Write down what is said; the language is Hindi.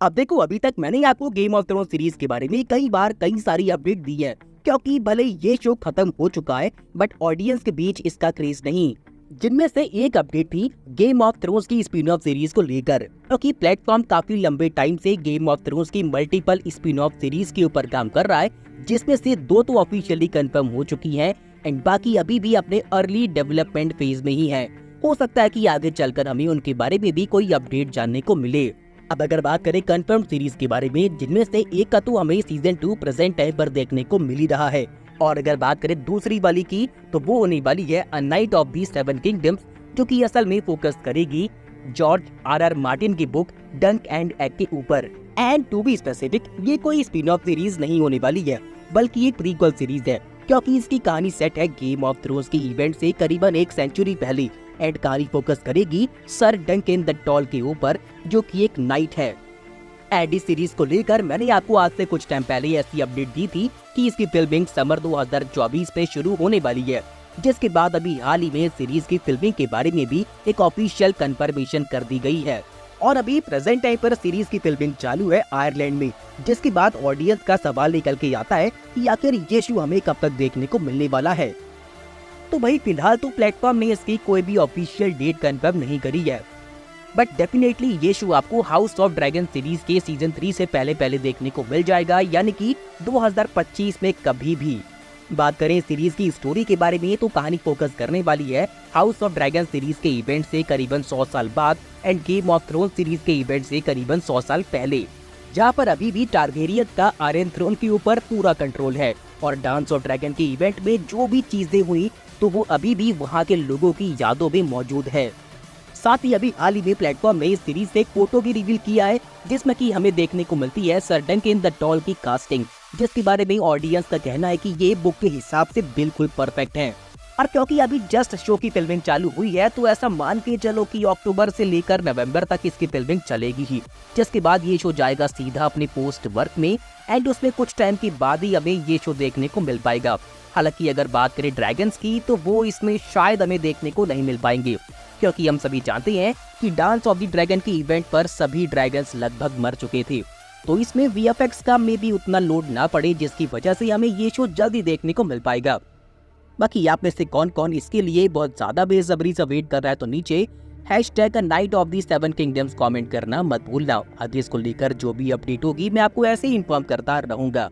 अब देखो, अभी तक मैंने आपको गेम ऑफ थ्रोन्स सीरीज के बारे में कई बार कई सारी अपडेट दी है, क्योंकि भले ये शो खत्म हो चुका है बट ऑडियंस के बीच इसका क्रेज नहीं। जिनमें से एक अपडेट थी गेम ऑफ थ्रोन्स की स्पिन ऑफ सीरीज को लेकर, क्योंकि प्लेटफॉर्म काफी लंबे टाइम से गेम ऑफ थ्रोन्स की मल्टीपल स्पिन ऑफ सीरीज के ऊपर काम कर रहा है, जिसमें से 2 तो ऑफिशियली कंफर्म हो चुकी हैं एंड बाकी अभी भी अपने अर्ली डेवलपमेंट फेज में ही है। हो सकता है कि आगे चलकर हमें उनके बारे में भी कोई अपडेट जानने को मिले। अब अगर बात करें कंफर्म सीरीज के बारे में, जिनमें से एक का तो हमें सीजन 2 प्रेजेंट टाइम पर देखने को मिल ही रहा है, और अगर बात करें दूसरी वाली की तो वो होने वाली है a night of the 7 kingdoms, जो कि असल में फोकस करेगी जॉर्ज आर मार्टिन की बुक डंक एंड एग के ऊपर। एंड टू बी स्पेसिफिक, ये कोई स्पिन ऑफ सीरीज नहीं होने वाली है, बल्कि एक प्रीक्वल सीरीज है, क्योंकि इसकी कहानी सेट है गेम ऑफ थ्रोन्स के इवेंट से करीबन 1 सेंचुरी पहले। एंड कहानी फोकस करेगी सर डंकन द टॉल के ऊपर, जो कि एक नाइट है। एंड इस सीरीज को लेकर मैंने आपको आज से कुछ टाइम पहले ऐसी अपडेट दी थी कि इसकी फिल्मिंग समर 2024 में शुरू होने वाली है, जिसके बाद अभी हाल ही में सीरीज की फिल्मिंग के बारे में भी एक ऑफिशियल कंफर्मेशन कर दी गई है। और अभी प्रेजेंट टाइम पर सीरीज की फिल्मिंग चालू है आयरलैंड में, जिसके बाद ऑडियंस का सवाल निकल के आता है कि आखिर ये शो हमें कब तक देखने को मिलने वाला है। तो भाई फिलहाल तो प्लेटफॉर्म ने इसकी कोई भी ऑफिशियल डेट कंफर्म नहीं करी है, बट डेफिनेटली ये शो आपको हाउस ऑफ ड्रैगन सीरीज के सीजन 3 से पहले देखने को मिल जाएगा, यानी कि 2025 में कभी भी। बात करें सीरीज की स्टोरी के बारे में, तो कहानी फोकस करने वाली है हाउस ऑफ ड्रैगन सीरीज के इवेंट से करीबन 100 साल बाद end game of thrones series के इवेंट से करीबन 100 साल पहले, जहाँ पर अभी भी टारगेरियन का आयरन थ्रोन के ऊपर पूरा कंट्रोल है। और डांस ऑफ ड्रैगन के इवेंट में जो भी चीजें हुई तो वो अभी भी वहाँ के लोगों की यादों में मौजूद है। साथ ही अभी हाल ही में प्लेटफॉर्म ने इस सीरीज से एक फोटो भी रिवील किया है, जिसमें कि हमें देखने को मिलती है सर डंकन द टॉल की कास्टिंग, जिसके बारे में ऑडियंस का कहना है कि ये बुक के हिसाब से बिल्कुल परफेक्ट है। और क्योंकि अभी जस्ट शो की फिल्मिंग चालू हुई है, तो ऐसा मान के चलो कि अक्टूबर से लेकर नवंबर तक इसकी फिल्मिंग चलेगी ही, जिसके बाद ये शो जाएगा सीधा अपने पोस्ट वर्क में एंड उसमें कुछ टाइम के बाद ही हमें ये शो देखने को मिल पाएगा। हालांकि अगर बात करें ड्रैगन्स की, तो वो इसमें शायद हमें देखने को नहीं मिल पाएंगे, क्योंकि हम सभी जानते हैं कि डांस ऑफ द ड्रैगन के इवेंट पर सभी ड्रैगन्स लगभग मर चुके थे, तो इसमें वीएफएक्स का में भी उतना लोड ना पड़े, जिसकी वजह से हमें ये शो जल्दी देखने को मिल पाएगा। बाकी आप में से कौन कौन इसके लिए बहुत ज्यादा बेसब्री से वेट कर रहा है, तो नीचे #A night of the 7 kingdoms comment करना मत भूलना। आगे इसको लेकर जो भी अपडेट होगी मैं आपको ऐसे ही इन्फॉर्म करता रहूंगा।